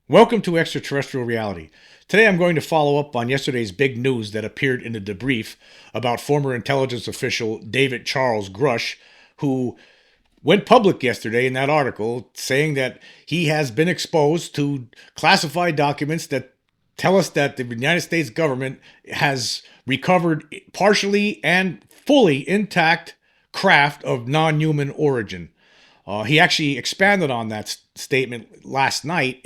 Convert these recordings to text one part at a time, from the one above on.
Welcome to Extraterrestrial Reality. Today I'm going to follow up on yesterday's big news that appeared in the debrief about former intelligence official David Charles Grusch, who went public yesterday in that article saying that he has been exposed to classified documents that tell us that the United States government has recovered partially and fully intact craft of non-human origin. He actually expanded on that statement last night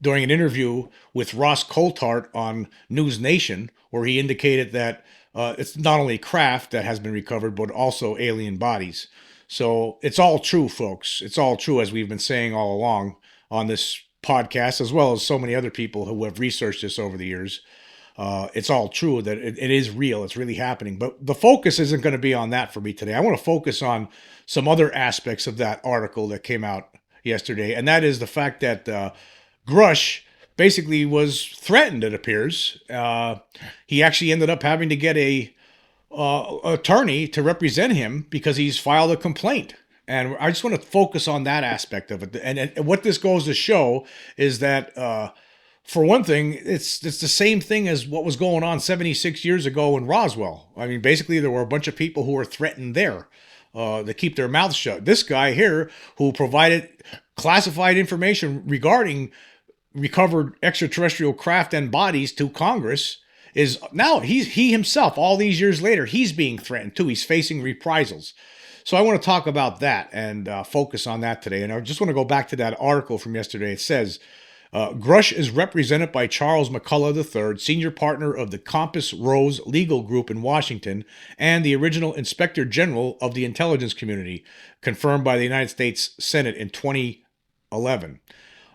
during an interview with Ross Coulthart on News Nation, where he indicated that it's not only craft that has been recovered, but also alien bodies. So it's all true, folks. It's all true, as we've been saying all along on this podcast, as well as so many other people who have researched this over the years. It's all true that it is real. It's really happening. But the focus isn't going to be on that for me today. I want to focus on some other aspects of that article that came out yesterday, and that is the fact that Grusch basically was threatened, it appears. He actually ended up having to get a attorney to represent him because he's filed a complaint. And I just want to focus on that aspect of it. And what this goes to show is that, for one thing, it's the same thing as what was going on 76 years ago in Roswell. I mean, basically, there were a bunch of people who were threatened there to keep their mouths shut. This guy here, who provided classified information regarding recovered extraterrestrial craft and bodies to Congress, is now he himself, all these years later, he's being threatened too. He's facing reprisals. So I want to talk about that and focus on that today. And I just want to go back to that article from yesterday. It says, Grusch is represented by Charles McCullough III, senior partner of the Compass Rose Legal Group in Washington, and the original Inspector General of the intelligence community, confirmed by the United States Senate in 2011.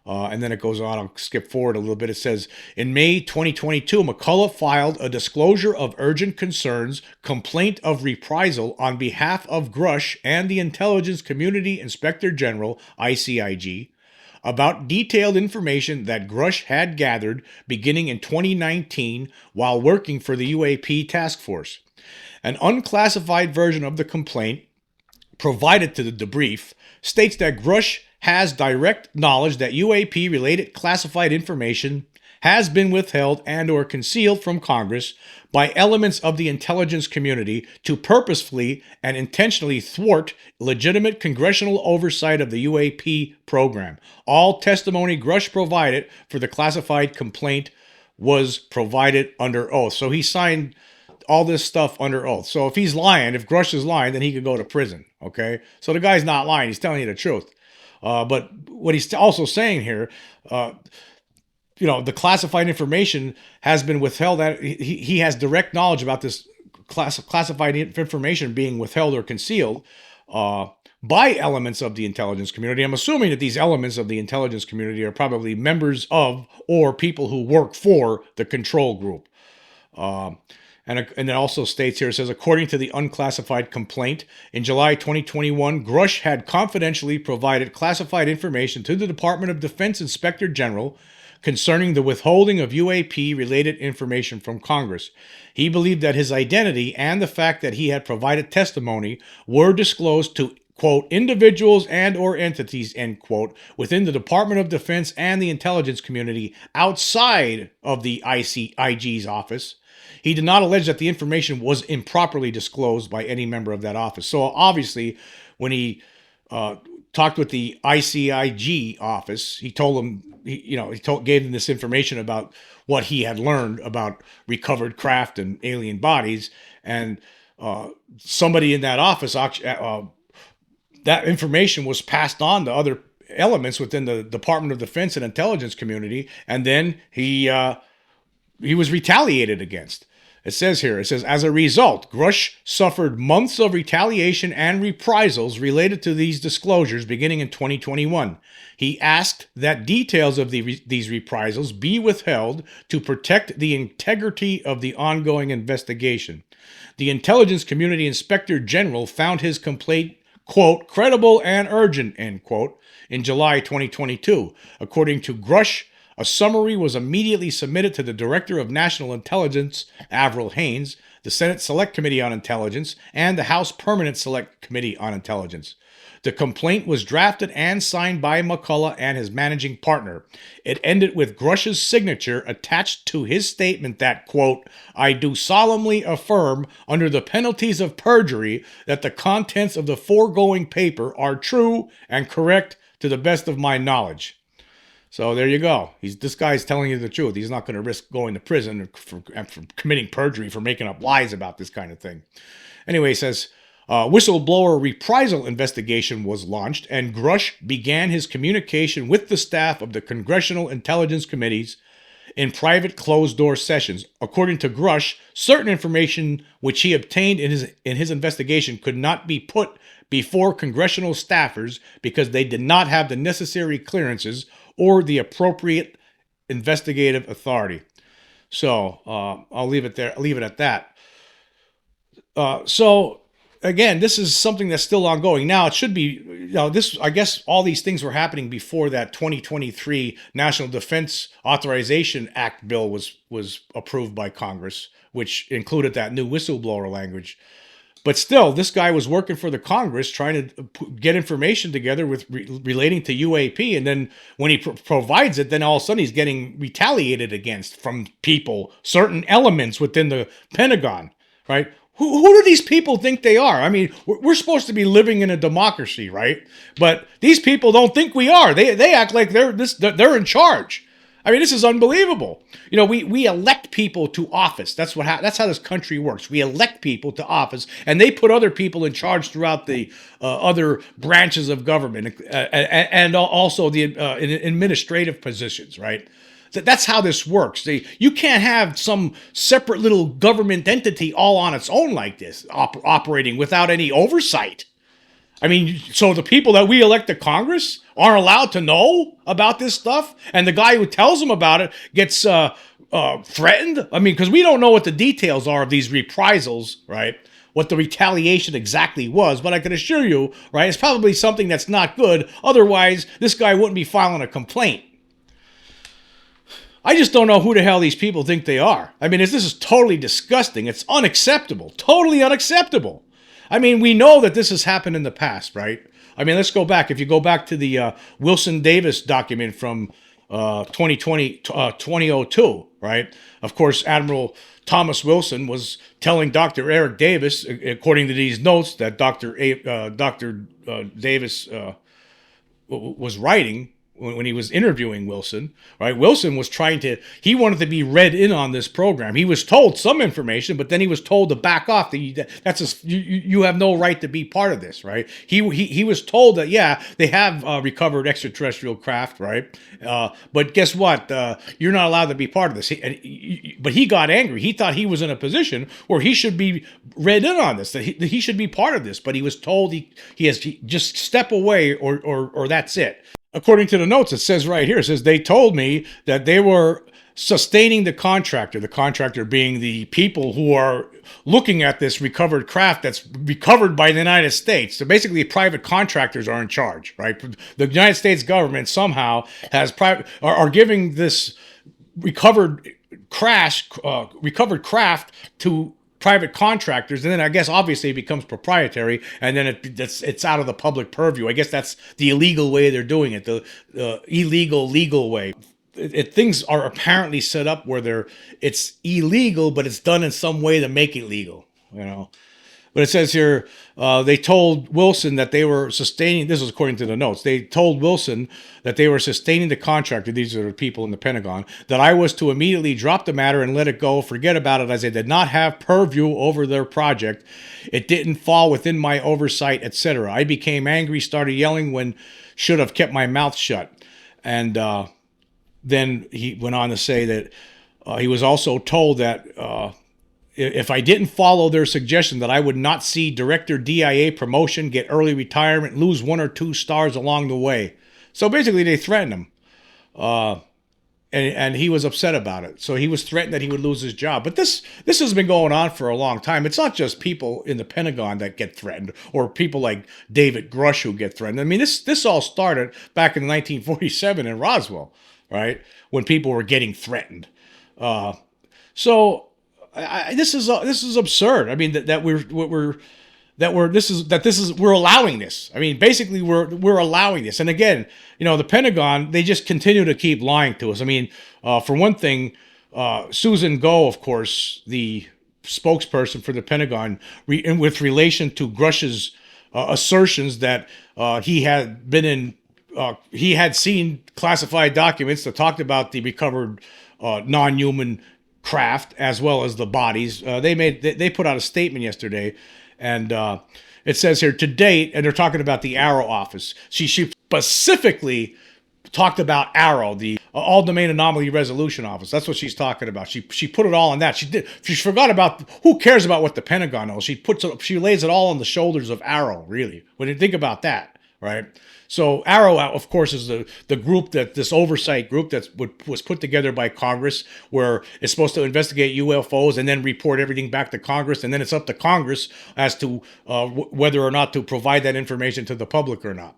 And then it goes on, I'll skip forward a little bit. It says, in May 2022, McCullough filed a disclosure of urgent concerns, complaint of reprisal on behalf of Grusch and the Intelligence Community Inspector General, ICIG, about detailed information that Grusch had gathered beginning in 2019 while working for the UAP task force. An unclassified version of the complaint provided to the debrief states that Grusch has direct knowledge that UAP-related classified information has been withheld and or concealed from Congress by elements of the intelligence community to purposefully and intentionally thwart legitimate congressional oversight of the UAP program. All testimony Grusch provided for the classified complaint was provided under oath. So he signed all this stuff under oath. So if he's lying, if Grusch is lying, then he could go to prison, okay? So the guy's not lying. He's telling you the truth. But what he's also saying here, the classified information has been withheld. That he has direct knowledge about this classified information being withheld or concealed by elements of the intelligence community. I'm assuming that these elements of the intelligence community are probably members of or people who work for the control group. And it also states here, it says, according to the unclassified complaint, in July 2021, Grusch had confidentially provided classified information to the Department of Defense Inspector General concerning the withholding of UAP-related information from Congress. He believed that his identity and the fact that he had provided testimony were disclosed to, quote, individuals and or entities, end quote, within the Department of Defense and the intelligence community outside of the ICIG's office. He did not allege that the information was improperly disclosed by any member of that office. So obviously, when he talked with the ICIG office, he told them, gave them this information about what he had learned about recovered craft and alien bodies, and somebody in that office, that information was passed on to other elements within the Department of Defense and intelligence community, and then he was retaliated against. It says, as a result, Grusch suffered months of retaliation and reprisals related to these disclosures beginning in 2021. He asked that details of these reprisals be withheld to protect the integrity of the ongoing investigation. The Intelligence Community Inspector General found his complaint, quote, credible and urgent, end quote, in July 2022. According to Grusch, a summary was immediately submitted to the Director of National Intelligence, Avril Haines, the Senate Select Committee on Intelligence, and the House Permanent Select Committee on Intelligence. The complaint was drafted and signed by McCullough and his managing partner. It ended with Grusch's signature attached to his statement that, quote, I do solemnly affirm under the penalties of perjury that the contents of the foregoing paper are true and correct to the best of my knowledge. So there you go. This guy's telling you the truth. He's not going to risk going to prison for committing perjury, for making up lies about this kind of thing. Anyway, he says, whistleblower reprisal investigation was launched, and Grusch began his communication with the staff of the Congressional Intelligence Committees in private closed-door sessions. According to Grusch, certain information which he obtained in his investigation could not be put before congressional staffers because they did not have the necessary clearances or the appropriate investigative authority. So I'll leave it there. I'll leave it at that. So again, this is something that's still ongoing. Now it should be, this, I guess all these things were happening before that 2023 National Defense Authorization Act bill was approved by Congress, which included that new whistleblower language. But still, this guy was working for the Congress trying to get information together with relating to UAP. And then when he provides it, then all of a sudden he's getting retaliated against from people, certain elements within the Pentagon, right? Who do these people think they are? I mean, we're supposed to be living in a democracy, right? But these people don't think we are. They act like they're in charge. I mean, this is unbelievable. We elect people to office. That's how this country works. We elect people to office, and they put other people in charge throughout the other branches of government and also the administrative positions, right? That's how this works. You can't have some separate little government entity all on its own like this, operating without any oversight. I mean, so the people that we elect to Congress aren't allowed to know about this stuff, and the guy who tells them about it gets threatened? I mean, because we don't know what the details are of these reprisals, right? What the retaliation exactly was, but I can assure you, right, it's probably something that's not good. Otherwise, this guy wouldn't be filing a complaint. I just don't know who the hell these people think they are. I mean, this is totally disgusting. It's unacceptable. Totally unacceptable. I mean, we know that this has happened in the past, right? I mean, let's go back. If you go back to the Wilson Davis document from 2002, right? Of course, Admiral Thomas Wilson was telling Dr. Eric Davis, according to these notes that Dr. Davis was writing, when he was interviewing Wilson, right? Wilson was he wanted to be read in on this program. He was told some information, but then he was told to back off. You have no right to be part of this, right? He was told that, yeah, they have recovered extraterrestrial craft, right? But guess what? You're not allowed to be part of this. But he got angry. He thought he was in a position where he should be read in on this, that he should be part of this. But he was told he has to just step away or that's it. According to the notes, it says right here, it says, they told me that they were sustaining the contractor being the people who are looking at this recovered craft that's recovered by the United States. So basically, private contractors are in charge, right? The United States government somehow are giving this recovered craft to private contractors, and then I guess obviously it becomes proprietary, and then it's out of the public purview. I guess that's the illegal way they're doing it, the legal way. Things are apparently set up where it's illegal, but it's done in some way to make it legal, But it says here, they told Wilson that they were sustaining, this is according to the notes, they told Wilson that they were sustaining the contractor, these are the people in the Pentagon, that I was to immediately drop the matter and let it go, forget about it, as I did not have purview over their project. It didn't fall within my oversight, etc. I became angry, started yelling when should have kept my mouth shut. And then he went on to say that he was also told that if I didn't follow their suggestion that I would not see Director DIA promotion, get early retirement, lose 1 or 2 stars along the way. So basically they threatened him. And he was upset about it. So he was threatened that he would lose his job. But this has been going on for a long time. It's not just people in the Pentagon that get threatened, or people like David Grusch who get threatened. I mean, this all started back in 1947 in Roswell, right? When people were getting threatened. This is absurd. I mean, that that we're allowing this. I mean, basically we're allowing this. And again, the Pentagon, they just continue to keep lying to us. I mean, for one thing, Susan Go, of course, the spokesperson for the Pentagon, with relation to Grusch's assertions that he had seen classified documents that talked about the recovered non-human craft as well as the bodies. They put out a statement yesterday, and it says here, to date, and they're talking about the Arrow office. She specifically talked about Arrow, the All Domain Anomaly Resolution Office. That's what she's talking about. She put it all on that. She forgot about, who cares about what the Pentagon knows? She lays it all on the shoulders of Arrow, really. When you think about that, right? So Arrow, of course, is the group this oversight group that was put together by Congress, where it's supposed to investigate UFOs and then report everything back to Congress, and then it's up to Congress as to whether or not to provide that information to the public or not,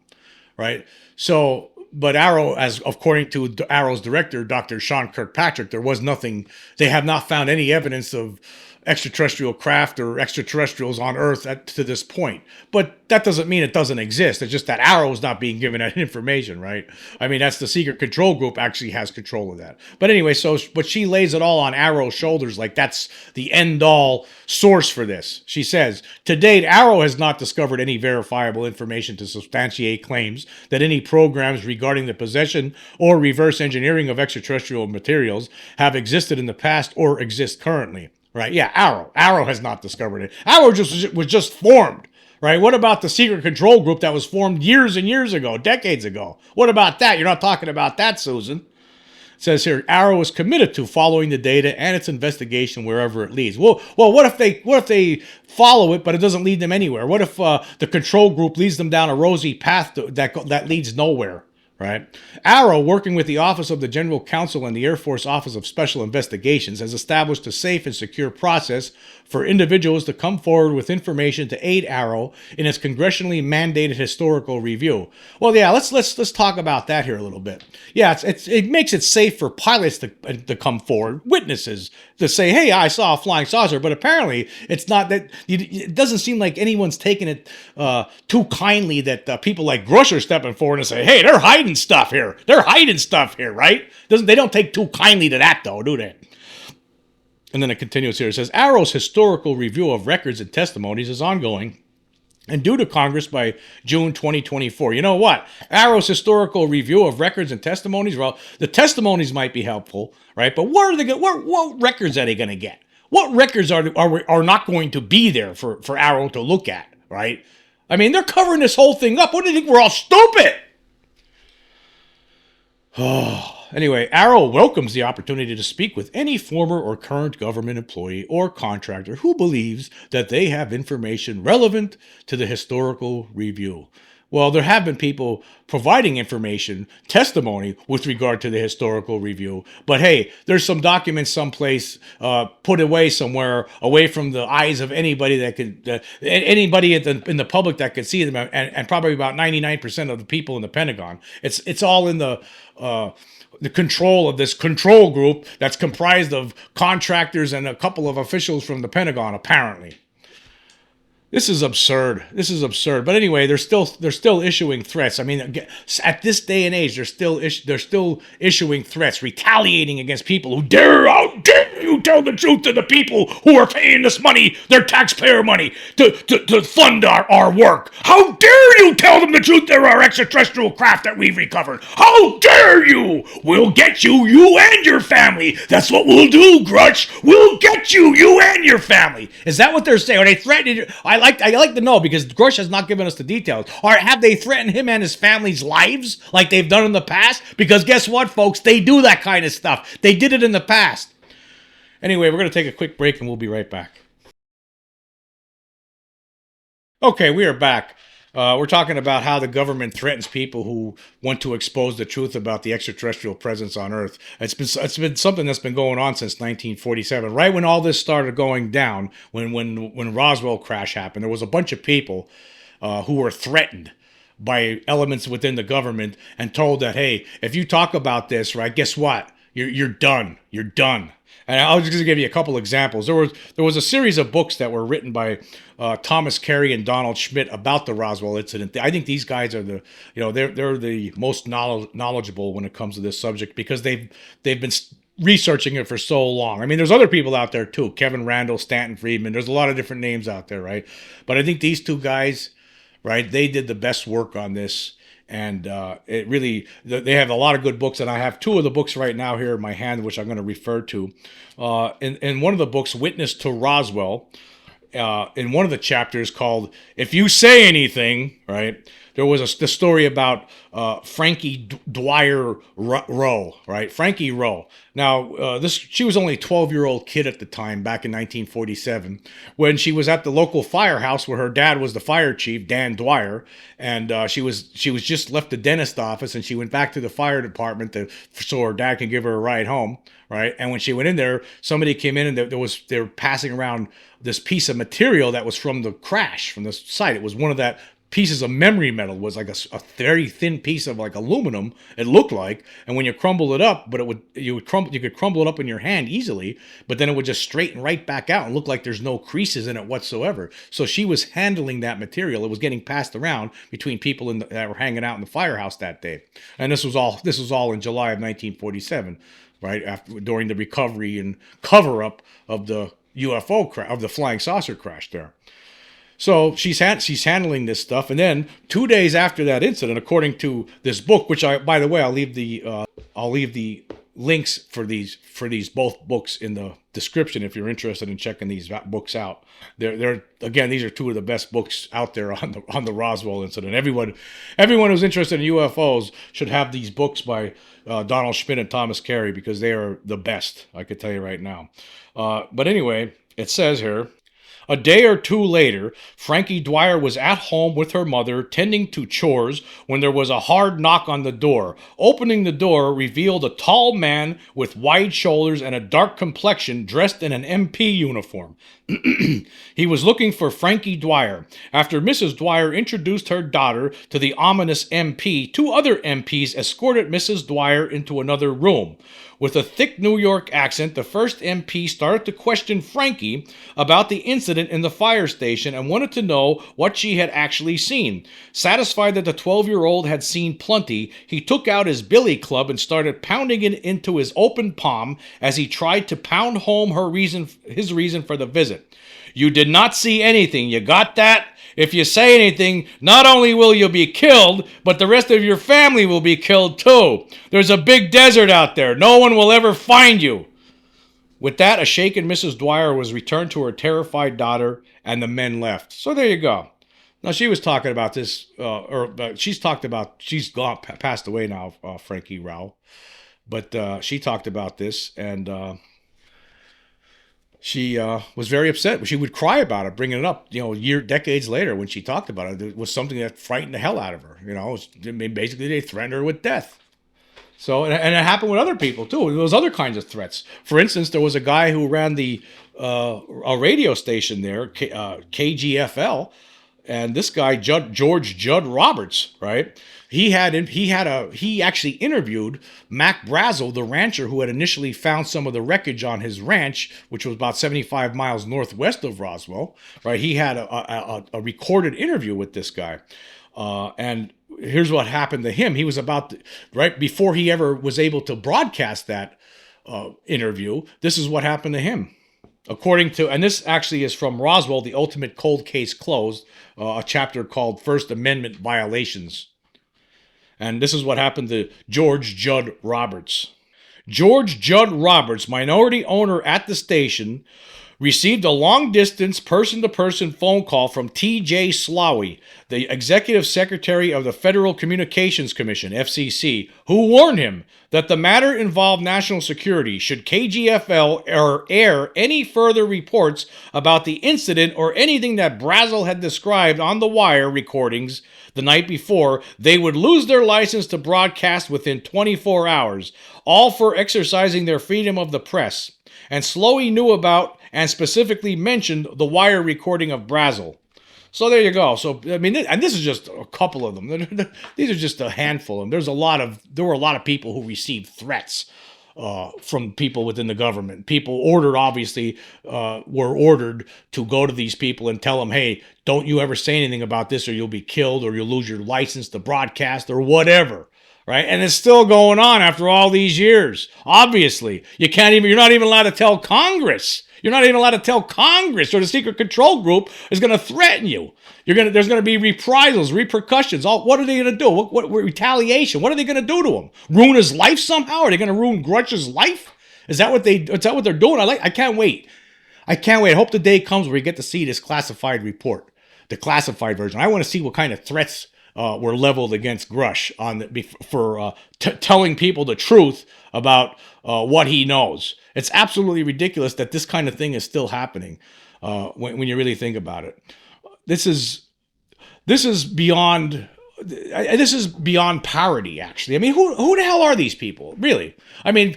right? So, but Arrow, as according to Arrow's director, Dr. Sean Kirkpatrick, there was nothing. They have not found any evidence of extraterrestrial craft or extraterrestrials on Earth to this point. But that doesn't mean it doesn't exist. It's just that Arrow is not being given that information, right? I mean, that's the secret control group actually has control of that. But anyway, but she lays it all on Arrow's shoulders like that's the end-all source for this. She says, to date, Arrow has not discovered any verifiable information to substantiate claims that any programs regarding the possession or reverse engineering of extraterrestrial materials have existed in the past or exist currently. Right? Yeah, Arrow. Arrow has not discovered it. Arrow was just formed. Right? What about the secret control group that was formed years and years ago, decades ago? What about that? You're not talking about that, Susan. It says here, Arrow is committed to following the data and its investigation wherever it leads. Well, what if they follow it, but it doesn't lead them anywhere? What if the control group leads them down a rosy path that leads nowhere? Right? Arrow, working with the Office of the General Counsel and the Air Force Office of Special Investigations, has established a safe and secure process for individuals to come forward with information to aid Arrow in its congressionally mandated historical review. Well, yeah, let's talk about that here a little bit. Yeah, it makes it safe for pilots to come forward, witnesses to say, hey, I saw a flying saucer, but apparently it's not that. It doesn't seem like anyone's taking it too kindly that people like Grusch are stepping forward and say, hey, they're hiding stuff here. They're hiding stuff here, right? They don't take too kindly to that, though, do they? And then it continues here. It says, Arrow's historical review of records and testimonies is ongoing and due to Congress by June 2024. You know what? Arrow's historical review of records and testimonies, well, the testimonies might be helpful, right? But what records are they going to get? What records are not going to be there for Arrow to look at, right? I mean, they're covering this whole thing up. What do you think? We're all stupid. Anyway, Arrow welcomes the opportunity to speak with any former or current government employee or contractor who believes that they have information relevant to the historical review. Well, there have been people providing information, testimony with regard to the historical review. But hey, there's some documents someplace put away somewhere, away from the eyes of anybody that could, anybody in the public that could see them, and probably about 99% of the people in the Pentagon. It's all in the control of this control group that's comprised of contractors and a couple of officials from the Pentagon, apparently. This is absurd. This is absurd. But anyway, they're still issuing threats. I mean, at this day and age, they're still issuing threats, retaliating against people who how dare you tell the truth to the people who are paying this money, their taxpayer money, to fund our work. How dare you tell them the truth? There are extraterrestrial craft that we've recovered. How dare you? We'll get you and your family. That's what we'll do, Grusch. We'll get you and your family. Is that what they're saying? Are they threatening you? I like to know, because Grusch has not given us the details. Or have they threatened him and his family's lives like they've done in the past? Because guess what, folks? They do that kind of stuff. They did it in the past. Anyway, we're going to take a quick break and we'll be right back. Okay, we are back. We're talking about how the government threatens people who want to expose the truth about the extraterrestrial presence on Earth. It's been something that's been going on since 1947. Right when all this started going down, when Roswell crash happened, there was a bunch of people who were threatened by elements within the government and told that, hey, if you talk about this, right, guess what? You're done. You're done. And I was just gonna give you a couple examples. There was a series of books that were written by Thomas Carey and Donald Schmidt about the Roswell incident. I think these guys are they're the most knowledgeable when it comes to this subject because they've been researching it for so long. I mean, there's other people out there too. Kevin Randall, Stanton Friedman. There's a lot of different names out there, right? But I think these two guys, right? They did the best work on this, and it really they have a lot of good books. And I have two of the books right now here in my hand, which I'm going to refer to. In one of the books, Witness to Roswell, in one of the chapters called "If You Say Anything," right? There was the story about Frankie Dwyer Rowe, right? Frankie Rowe. Now, she was only a 12-year-old kid at the time, back in 1947, when she was at the local firehouse where her dad was the fire chief, Dan Dwyer, and she was just left the dentist office, and she went back to the fire department so her dad can give her a ride home, right? And when she went in there, somebody came in and they were passing around this piece of material that was from the crash, from the site. It was one of that pieces of memory metal. Was like a very thin piece of like aluminum. It looked like, and when you crumble it up, you could crumble it up in your hand easily, but then it would just straighten right back out and look like there's no creases in it whatsoever. So she was handling that material. It was getting passed around between people that were hanging out in the firehouse that day, and this was all in July of 1947, right during the recovery and cover up of the UFO of the flying saucer crash there. So she's handling this stuff, and then 2 days after that incident, according to this book, which by the way, I'll leave the links for these both books in the description if you're interested in checking these books out. They're again, these are two of the best books out there on the Roswell incident. Everyone who's interested in UFOs should have these books by Donald Schmidt and Thomas Carey because they are the best. I could tell you right now. But anyway, it says here. A day or two later, Frankie Dwyer was at home with her mother, tending to chores, when there was a hard knock on the door. Opening the door revealed a tall man with wide shoulders and a dark complexion, dressed in an MP uniform. He was looking for Frankie Dwyer. After Mrs. Dwyer introduced her daughter to the ominous MP, two other MPs escorted Mrs. Dwyer into another room. With a thick New York accent, the first MP started to question Frankie about the incident in the fire station and wanted to know what she had actually seen. Satisfied that the 12-year-old had seen plenty, he took out his billy club and started pounding it into his open palm as he tried to pound home his reason for the visit. You did not see anything, you got that? If you say anything, not only will you be killed, but the rest of your family will be killed too. There's a big desert out there. No one will ever find you. With that, a shaken Mrs. Dwyer was returned to her terrified daughter, and the men left. So there you go. Now, she was talking about this, she's passed away now, Frankie Rao. But she talked about this, and she was very upset. She would cry about it, bringing it up, decades later when she talked about it. It was something that frightened the hell out of her. Basically, they threatened her with death. So, and it happened with other people, too. There was other kinds of threats. For instance, there was a guy who ran a radio station there, KGFL, and this guy, George Judd Roberts, right? He actually interviewed Mac Brazel, the rancher who had initially found some of the wreckage on his ranch, which was about 75 miles northwest of Roswell, right? He had a recorded interview with this guy. And here's what happened to him. He was right before he ever was able to broadcast that interview, this is what happened to him. And this actually is from Roswell, The Ultimate Cold Case Closed, a chapter called First Amendment Violations. And this is what happened to George Judd Roberts. George Judd Roberts, minority owner at the station, received a long-distance, person-to-person phone call from T.J. Slowey, the executive secretary of the Federal Communications Commission, FCC, who warned him that the matter involved national security should KGFL air any further reports about the incident or anything that Brazel had described on the wire recordings the night before. They would lose their license to broadcast within 24 hours, all for exercising their freedom of the press. And Slowey knew about and specifically mentioned the wire recording of Brazel. So there you go. So I mean, and this is just a couple of them. These are just a handful of them. There were a lot of people who received threats from people within the government. People ordered, obviously, were ordered to go to these people and tell them, hey, don't you ever say anything about this or you'll be killed or you'll lose your license to broadcast or whatever. Right? And it's still going on after all these years. Obviously, you're not even allowed to tell Congress. You're not even allowed to tell Congress, or the secret control group is going to threaten you. There's going to be reprisals, repercussions. What are they going to do? What retaliation? What are they going to do to him? Ruin his life somehow? Are they going to ruin Grusch's life? Is that what they're doing? I can't wait. I can't wait. I hope the day comes where we get to see this classified report, the classified version. I want to see what kind of threats were leveled against Grusch for telling people the truth about what he knows. It's absolutely ridiculous that this kind of thing is still happening when you really think about it. This is beyond parody, actually. I mean, who the hell are these people, really? I mean,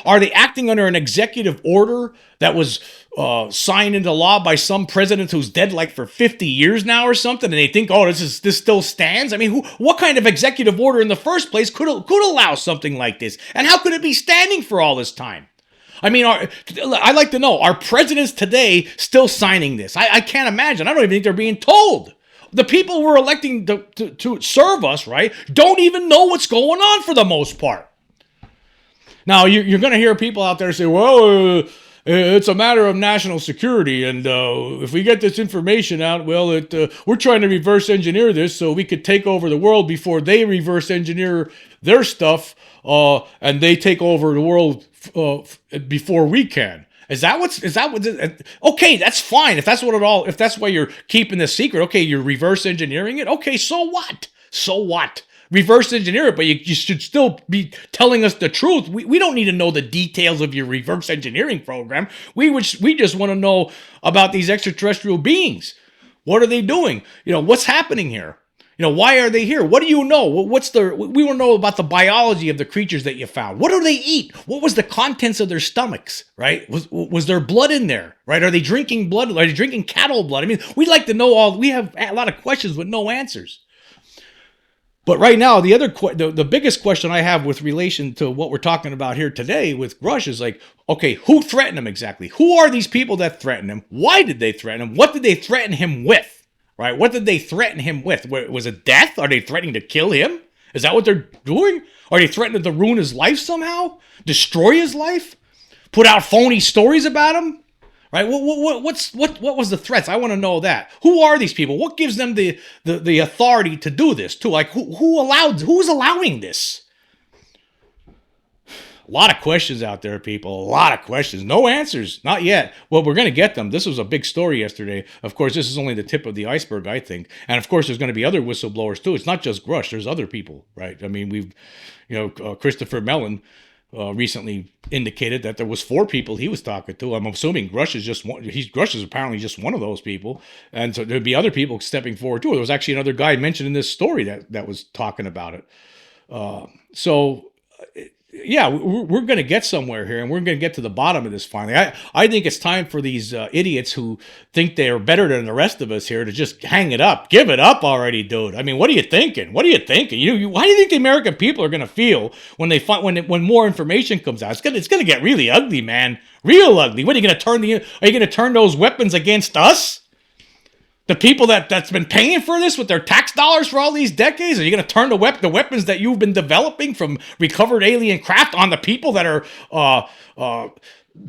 are they acting under an executive order that was signed into law by some president who's dead like for 50 years now or something, and they think, oh, this still stands? I mean, what kind of executive order in the first place could allow something like this? And how could it be standing for all this time? I mean, I'd like to know, are presidents today still signing this? I can't imagine. I don't even think they're being told. The people we're electing to serve us, right, don't even know what's going on for the most part. Now, you're going to hear people out there say, well, it's a matter of national security, and if we get this information out, well, we're trying to reverse engineer this so we could take over the world before they reverse engineer their stuff, and they take over the world before we can. Okay, that's fine. If that's why you're keeping this secret, okay, you're reverse engineering it. Okay, so what? So what? Reverse engineer it, but you should still be telling us the truth. We don't need to know the details of your reverse engineering program. We just want to know about these extraterrestrial beings. What are they doing? What's happening here? Why are they here? What do you know? We want to know about the biology of the creatures that you found. What do they eat? What was the contents of their stomachs, right? Was there blood in there, right? Are they drinking blood? Are they drinking cattle blood? I mean, we'd like to know we have a lot of questions with no answers. But right now, the biggest question I have with relation to what we're talking about here today with Grusch is like, okay, who threatened him exactly? Who are these people that threatened him? Why did they threaten him? What did they threaten him with? Right? What did they threaten him with? Was it death? Are they threatening to kill him? Is that what they're doing? Are they threatening to ruin his life somehow? Destroy his life? Put out phony stories about him? Right? What was the threats? I want to know that. Who are these people? What gives them the authority to do this? Who's allowing this? A lot of questions out there, people. A lot of questions. No answers. Not yet. Well, we're going to get them. This was a big story yesterday. Of course, this is only the tip of the iceberg, I think. And of course, there's going to be other whistleblowers too. It's not just Grusch. There's other people, right? I mean, Christopher Mellon recently indicated that there was 4 people he was talking to. I'm assuming Grusch is just one. Grusch is apparently just one of those people, and so there'd be other people stepping forward too. There was actually another guy mentioned in this story that was talking about it. Yeah, we're going to get somewhere here, and we're going to get to the bottom of this finally. I think it's time for these idiots who think they are better than the rest of us here to just hang it up. Give it up already, dude. I mean, what are you thinking? Why do you think the American people are going to feel when more information comes out? It's going to get really ugly, man. Real ugly. What are you going to are you going to turn those weapons against us? The people that's been paying for this with their tax dollars for all these decades? Are you going to turn the weapons that you've been developing from recovered alien craft on the people that are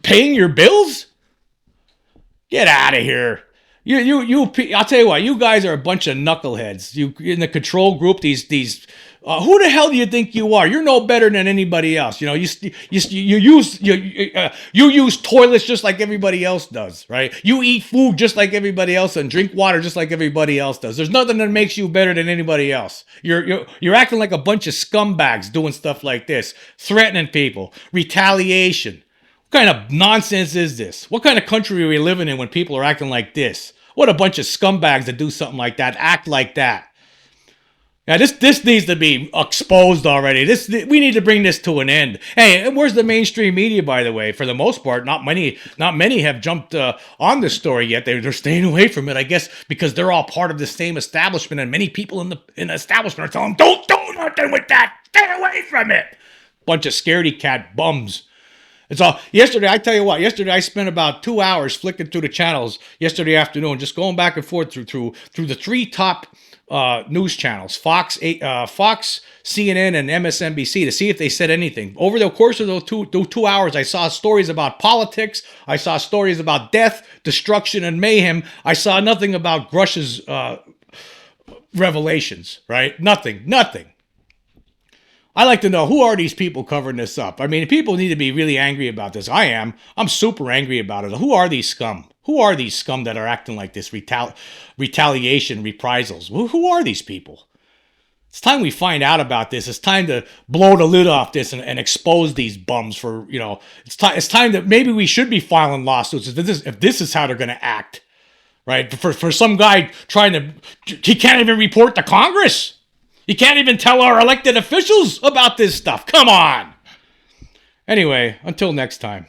paying your bills? Get out of here. I'll tell you what, you guys are a bunch of knuckleheads. You in the control group, these who the hell do you think you are? You're no better than anybody else. You use toilets just like everybody else does, right? You eat food just like everybody else and drink water just like everybody else does. There's nothing that makes you better than anybody else. You're acting like a bunch of scumbags doing stuff like this, threatening people, retaliation. What kind of nonsense is this? What kind of country are we living in when people are acting like this? What a bunch of scumbags that do something like that, act like that. Now, this needs to be exposed already. We need to bring this to an end. Hey, and where's the mainstream media, by the way? For the most part, not many have jumped on this story yet. They're staying away from it, I guess, because they're all part of the same establishment, and many people in the establishment are telling them, don't do nothing with that. Stay away from it. bunch of scaredy cat bums. It's all. Yesterday, I tell you what. Yesterday, I spent about 2 hours flicking through the channels yesterday afternoon, just going back and forth through the three top news channels: Fox, CNN, and MSNBC, to see if they said anything. Over the course of those two hours, I saw stories about politics. I saw stories about death, destruction, and mayhem. I saw nothing about Grusch's revelations. Right? Nothing. I like to know, who are these people covering this up? I mean, people need to be really angry about this. I am. I'm super angry about it. Who are these scum? Who are these scum that are acting like this? Retaliation, reprisals. Who are these people? It's time we find out about this. It's time to blow the lid off this and expose these bums for, it's time that maybe we should be filing lawsuits if this is how they're going to act, right? For some guy he can't even report to Congress. You can't even tell our elected officials about this stuff. Come on. Anyway, until next time.